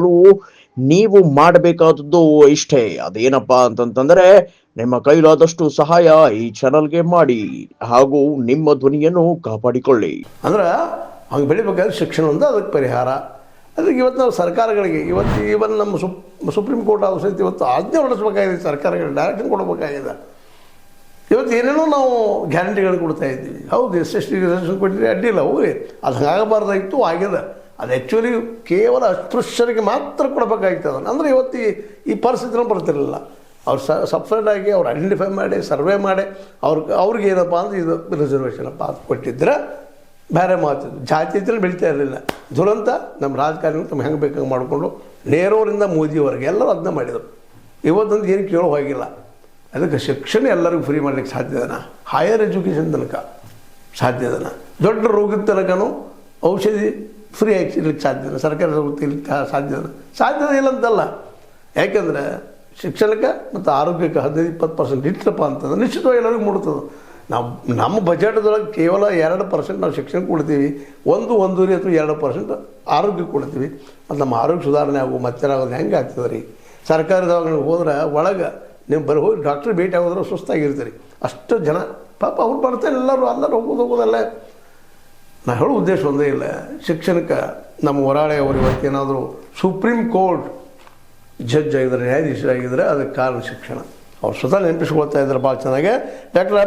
ಮೊದಲು ನೀವು ಮಾಡಬೇಕಾದದ್ದು ಇಷ್ಟೇ. ಅದೇನಪ್ಪಾ ಅಂತಂತಂದ್ರೆ ನಿಮ್ಮ ಕೈಲಾದಷ್ಟು ಸಹಾಯ ಈ ಚಾನಲ್ಗೆ ಮಾಡಿ ಹಾಗೂ ನಿಮ್ಮ ಧ್ವನಿಯನ್ನು ಕಾಪಾಡಿಕೊಳ್ಳಿ. ಅಂದ್ರೆ ಹಂಗೆ ಬೆಳಿಬೇಕಾದ್ರೆ ಶಿಕ್ಷಣ ಒಂದು ಅದಕ್ಕೆ ಪರಿಹಾರ. ಅದಕ್ಕೆ ಇವತ್ತು ನಾವು ಸರ್ಕಾರಗಳಿಗೆ ಇವತ್ತು ಈವನ್ ನಮ್ಮ ಸುಪ್ರೀಂ ಕೋರ್ಟ್ ಆದ ಸಹಿತ ಇವತ್ತು ಆಜ್ಞೆ ಹೊರಡಿಸ್ಬೇಕಾಗಿದೆ, ಸರ್ಕಾರಗಳಿಗೆ ಡೈರೆಕ್ಷನ್ ಕೊಡಬೇಕಾಗಿದೆ. ಇವತ್ತು ಏನೇನೋ ನಾವು ಗ್ಯಾರಂಟಿಗಳು ಕೊಡ್ತಾ ಇದ್ದೀವಿ. ಹೌದು, ಎಸ್ ಟಿ ರಿಸರ್ವೇಷನ್ ಕೊಟ್ಟಿದ್ರೆ ಅಡ್ಡಿಲ್ಲ, ಹೋಗ್ರಿ, ಅದು ಹಾಗಬಾರ್ದಾಗಿತ್ತು, ಆಗಿದೆ. ಅದು ಆ್ಯಕ್ಚುಲಿ ಕೇವಲ ಅಸ್ಪೃಶ್ಯರಿಗೆ ಮಾತ್ರ ಕೊಡಬೇಕಾಗಿತ್ತು ಅದನ್ನು. ಅಂದರೆ ಇವತ್ತು ಈ ಪರಿಸ್ಥಿತಿನೂ ಬರ್ತಿರಲಿಲ್ಲ. ಅವ್ರು ಸಬ್ಸೈಡಾಗಿ ಅವ್ರು ಐಡೆಂಟಿಫೈ ಮಾಡಿ ಸರ್ವೆ ಮಾಡಿ ಅವ್ರಿಗೆ ಏನಪ್ಪ ಅಂದ್ರೆ ಇದು ರಿಸರ್ವೇಷನ್ ಅಪ್ಪ ಅದು ಕೊಟ್ಟಿದ್ರೆ ಬೇರೆ ಮಾತಿದ್ದು ಜಾತಿ ಇದ್ರಲ್ಲಿ ಬೆಳೀತಾ ಇರಲಿಲ್ಲ. ದುರಂತ ನಮ್ಮ ರಾಜಕಾರಣಿ ತಮ್ಮ ಹೆಂಗೆ ಬೇಕಂಗೆ ಮಾಡಿಕೊಂಡು ನೇರವರಿಂದ ಮೋದಿಯವರೆಗೆ ಎಲ್ಲರೂ ಅದನ್ನ ಮಾಡಿದರು. ಇವತ್ತೊಂದು ಏನು ಕೇಳೋ ಹೋಗಿಲ್ಲ. ಅದಕ್ಕೆ ಶಿಕ್ಷಣ ಎಲ್ಲರಿಗೂ ಫ್ರೀ ಮಾಡಲಿಕ್ಕೆ ಸಾಧ್ಯದನ, ಹೈಯರ್ ಎಜುಕೇಷನ್ ತನಕ ಸಾಧ್ಯದನ, ದೊಡ್ಡ ರೋಗದ ತನಕನೂ ಔಷಧಿ ಫ್ರೀ ಆಗಿ ಸಿಗ್ಲಿಕ್ಕೆ ಸಾಧ್ಯದ, ಸರ್ಕಾರಿ ಸಿಗ್ಲಿಕ್ಕೆ ಸಾಧ್ಯತೆ ಇಲ್ಲ ಅಂತಲ್ಲ. ಯಾಕೆಂದರೆ ಶಿಕ್ಷಣಕ್ಕೆ ಮತ್ತು ಆರೋಗ್ಯಕ್ಕೆ 15-20% ಇಟ್ಟರಪ್ಪ ಅಂತಂದ್ರೆ ನಿಶ್ಚಿತವಾಗಿ ಎಲ್ಲರಿಗೂ ಮುಡ್ತದೆ. ನಾವು ನಮ್ಮ ಬಜೆಟ್ದೊಳಗೆ ಕೇವಲ 2% ನಾವು ಶಿಕ್ಷಣಕ್ಕೆ ಕೊಡ್ತೀವಿ, 1-1.5 ಅಥವಾ 2% ಆರೋಗ್ಯಕ್ಕೆ ಕೊಡ್ತೀವಿ. ಮತ್ತು ನಮ್ಮ ಆರೋಗ್ಯ ಸುಧಾರಣೆ ಆಗೋ ಮತ್ತೇನಾಗೋದು ಹೆಂಗೆ ಆಗ್ತದೆ ರೀ? ಸರ್ಕಾರಿ ದವಾಖಾನೆಗೆ ಹೋದ್ರೆ ಒಳಗೆ ನೀವು ಹೋಗಿ ಡಾಕ್ಟ್ರ್ ಭೇಟಿ ಆಗೋದ್ರೆ ಸುಸ್ತಾಗಿರ್ತೀರಿ. ಅಷ್ಟು ಜನ ಪಾಪ ಅವ್ರು ಬರ್ತಾರೆ, ಎಲ್ಲರೂ ಹೋಗೋದಲ್ಲ. ನಾ ಹೇಳೋ ಉದ್ದೇಶ ಒಂದೇ ಇಲ್ಲ, ಶಿಕ್ಷಣಕ್ಕೆ ನಮ್ಮ ಹೊರಾಳೆಯವರು ಇವತ್ತೇನಾದರೂ ಸುಪ್ರೀಂ ಕೋರ್ಟ್ ಜಡ್ಜ್ ಆಗಿದ್ದಾರೆ, ನ್ಯಾಯಾಧೀಶರಾಗಿದ್ದರೆ ಅದಕ್ಕೆ ಕಾರಣ ಶಿಕ್ಷಣ. ಅವ್ರು ಸ್ವತಃ ನೆನಪಿಸ್ಕೊಳ್ತಾ ಇದ್ದಾರೆ ಭಾಳ ಚೆನ್ನಾಗೆ. ಡಾಕ್ಟರ್